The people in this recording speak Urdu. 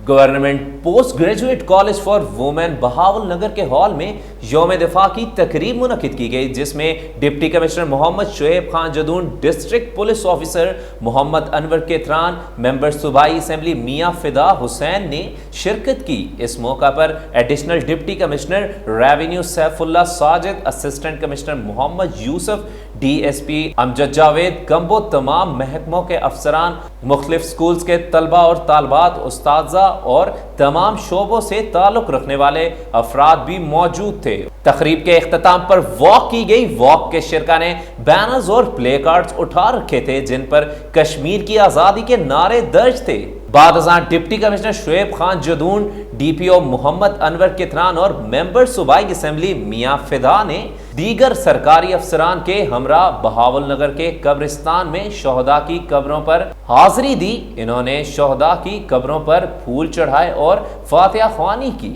Government post graduate college for women Bahawalnagar کے ہال میں یوم دفاع کی تقریب منعقد کی گئی، جس میں deputy commissioner Muhammad Shoaib Khan Jadoon, district police officer Muhammad Anwar Kitran, member صوبائی اسمبلی میاں فدا حسین نے شرکت کی۔ اس موقع پر additional deputy commissioner revenue Saifullah Sajid, assistant commissioner Muhammad Yusuf, D S P Amjad Javed Gumbo, تمام محکموں کے افسران، مختلف سکولز کے طلبہ اور طالبات، اساتذہ اور تمام شعبوں سے تعلق رکھنے والے افراد بھی موجود تھے۔ تقریب کے اختتام پر واک کی گئی۔ واک کے شرکا نے بینرز اور پلے کارڈز اٹھا رکھے تھے جن پر کشمیر کی آزادی کے نعرے درج تھے۔ بعد ازاں deputy commissioner Shoaib Khan Jadoon, D P O Muhammad Anwar Kitran اور ممبر صوبائی اسمبلی میاں فدا نے دیگر سرکاری افسران کے ہمراہ بہاول نگر کے قبرستان میں شہداء کی قبروں پر حاضری دی۔ انہوں نے شہداء کی قبروں پر پھول چڑھائے اور فاتحہ خوانی کی۔